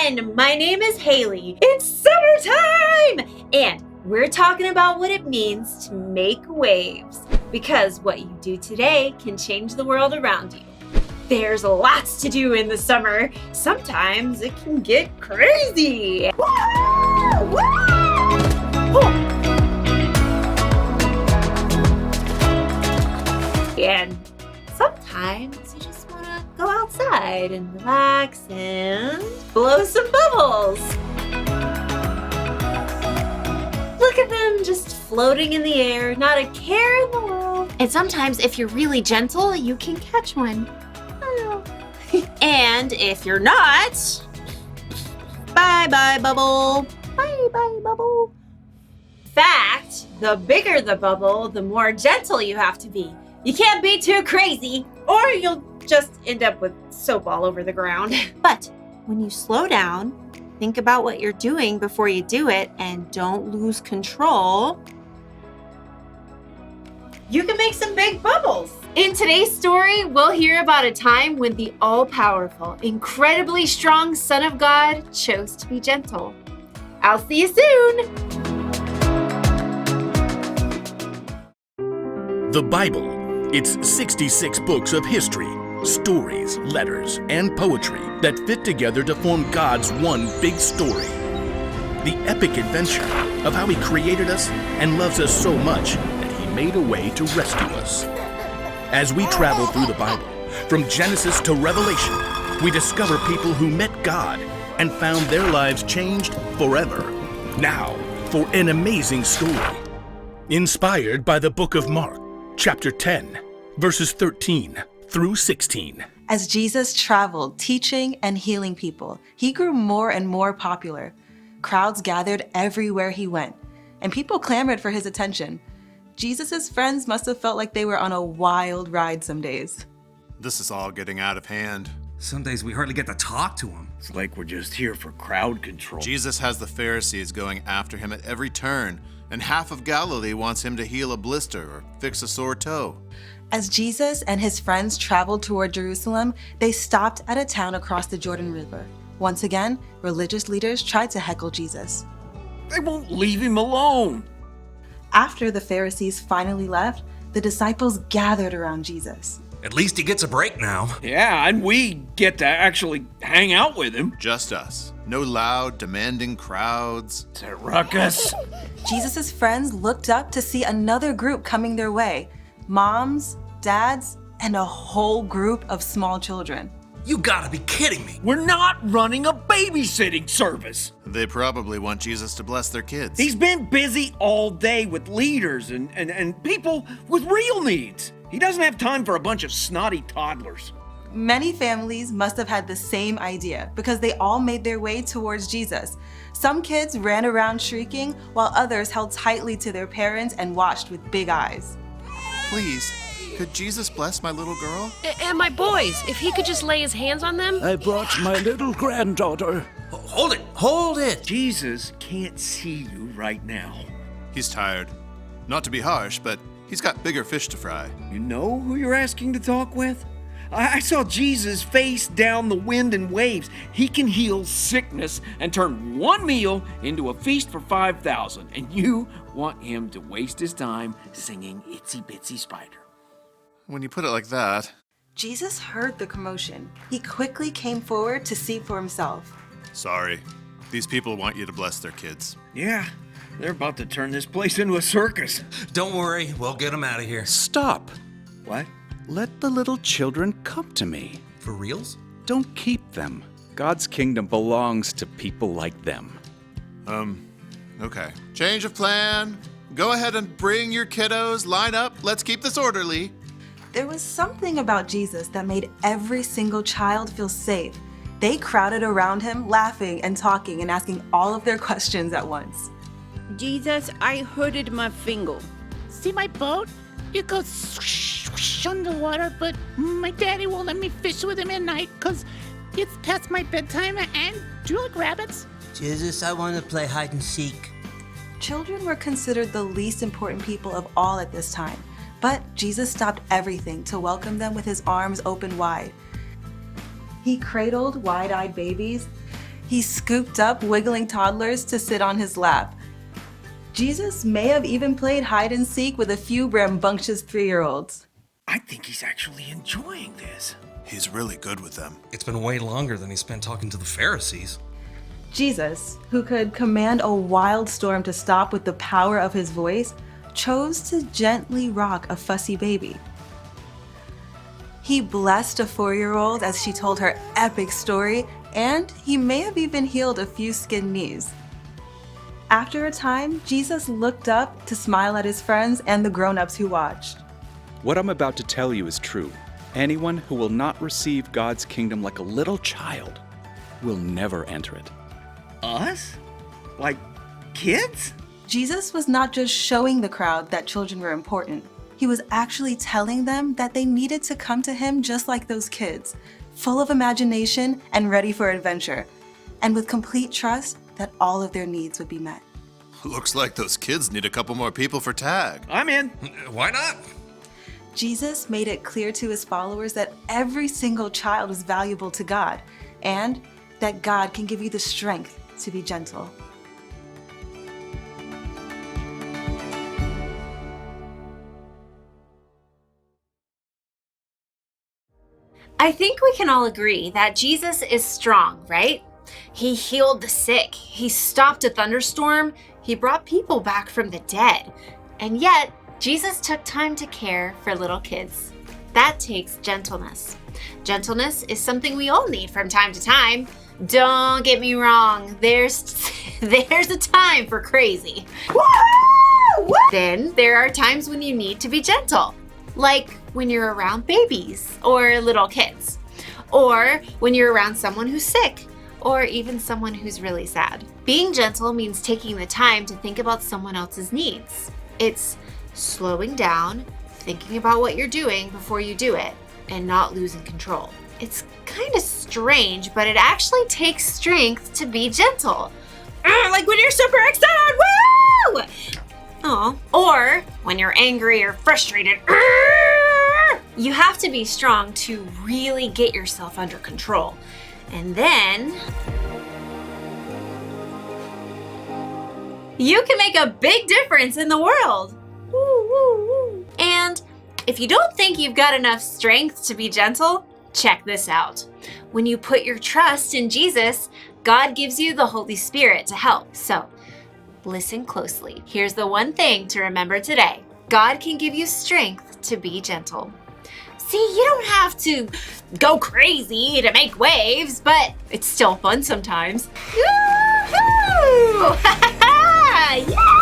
everyone! My name is Haley. It's summertime! And we're talking about what it means to make waves. Because what you do today can change the world around you. There's lots to do in the summer. Sometimes it can get crazy. Woo! Woo! And sometimes you just want to go outside and relax and blow some bubbles. Look at them just floating in the air, not a care in the world. And sometimes if you're really gentle, you can catch one. Oh. And if you're not, bye-bye bubble. Bye-bye bubble. In fact, the bigger the bubble, the more gentle you have to be. You can't be too crazy, or you'll just end up with soap all over the ground. But when you slow down, think about what you're doing before you do it, and don't lose control, you can make some big bubbles. In today's story, we'll hear about a time when the all-powerful, incredibly strong Son of God chose to be gentle. I'll see you soon. The Bible. It's 66 books of history, stories, letters, and poetry that fit together to form God's one big story. The epic adventure of how He created us and loves us so much that He made a way to rescue us. As we travel through the Bible, from Genesis to Revelation, we discover people who met God and found their lives changed forever. Now, for an amazing story. Inspired by the book of Mark, chapter 10, verses 13 through 16. As Jesus traveled, teaching and healing people, He grew more and more popular. Crowds gathered everywhere He went, and people clamored for His attention. Jesus' friends must have felt like they were on a wild ride some days. This is all getting out of hand. Some days we hardly get to talk to Him. It's like we're just here for crowd control. Jesus has the Pharisees going after Him at every turn, and half of Galilee wants Him to heal a blister or fix a sore toe. As Jesus and His friends traveled toward Jerusalem, they stopped at a town across the Jordan River. Once again, religious leaders tried to heckle Jesus. They won't leave Him alone. After the Pharisees finally left, the disciples gathered around Jesus. At least He gets a break now. Yeah, and we get to actually hang out with Him. Just us. No loud, demanding crowds. It's a ruckus. Jesus' friends looked up to see another group coming their way. Moms, dads, and a whole group of small children. You gotta be kidding me. We're not running a babysitting service. They probably want Jesus to bless their kids. He's been busy all day with leaders and people with real needs. He doesn't have time for a bunch of snotty toddlers. Many families must have had the same idea because they all made their way towards Jesus. Some kids ran around shrieking while others held tightly to their parents and watched with big eyes. Please, could Jesus bless my little girl? And my boys, if He could just lay His hands on them. I brought my little granddaughter. Hold it. Jesus can't see you right now. He's tired. Not to be harsh, but he's got bigger fish to fry. You know who you're asking to talk with? I saw Jesus face down the wind and waves. He can heal sickness and turn one meal into a feast for 5,000. And you want Him to waste His time singing Itsy Bitsy Spider. When you put it like that. Jesus heard the commotion. He quickly came forward to see for himself. Sorry. These people want you to bless their kids. Yeah, they're about to turn this place into a circus. Don't worry, we'll get them out of here. Stop. What? Let the little children come to me. For reals? Don't keep them. God's kingdom belongs to people like them. Okay. Change of plan. Go ahead and bring your kiddos. Line up. Let's keep this orderly. There was something about Jesus that made every single child feel safe. They crowded around Him, laughing and talking and asking all of their questions at once. Jesus, I hurted my finger. See my boat? It goes swoosh underwater, but my daddy won't let me fish with him at night because it's past my bedtime. And do you like rabbits? Jesus, I want to play hide and seek. Children were considered the least important people of all at this time, but Jesus stopped everything to welcome them with His arms open wide. He cradled wide-eyed babies. He scooped up wiggling toddlers to sit on his lap. Jesus may have even played hide and seek with a few rambunctious 3-year-olds. I think he's actually enjoying this. He's really good with them. It's been way longer than he spent talking to the Pharisees. Jesus, who could command a wild storm to stop with the power of his voice, chose to gently rock a fussy baby. He blessed a 4-year-old as she told her epic story, and he may have even healed a few skinned knees. After a time, Jesus looked up to smile at his friends and the grown-ups who watched. What I'm about to tell you is true. Anyone who will not receive God's kingdom like a little child will never enter it. Us? Like kids? Jesus was not just showing the crowd that children were important. He was actually telling them that they needed to come to him just like those kids, full of imagination and ready for adventure, and with complete trust that all of their needs would be met. Looks like those kids need a couple more people for tag. I'm in. Why not? Jesus made it clear to his followers that every single child is valuable to God, and that God can give you the strength to be gentle. I think we can all agree that Jesus is strong, right? He healed the sick. He stopped a thunderstorm. He brought people back from the dead. And yet, Jesus took time to care for little kids. That takes gentleness. Gentleness is something we all need from time to time. Don't get me wrong, there's a time for crazy. Woo! Then there are times when you need to be gentle, like when you're around babies or little kids, or when you're around someone who's sick, or even someone who's really sad. Being gentle means taking the time to think about someone else's needs. It's slowing down, thinking about what you're doing before you do it, and not losing control. It's kind of strange, but it actually takes strength to be gentle. Like when you're super excited, woo! Oh, or when you're angry or frustrated. You have to be strong to really get yourself under control. And then you can make a big difference in the world. Woo, woo, woo. And if you don't think you've got enough strength to be gentle, check this out. When you put your trust in Jesus, God gives you the Holy Spirit to help. So, listen closely. Here's the one thing to remember today. God can give you strength to be gentle. See, you don't have to go crazy to make waves, but it's still fun sometimes. Yoo-hoo! Yeah!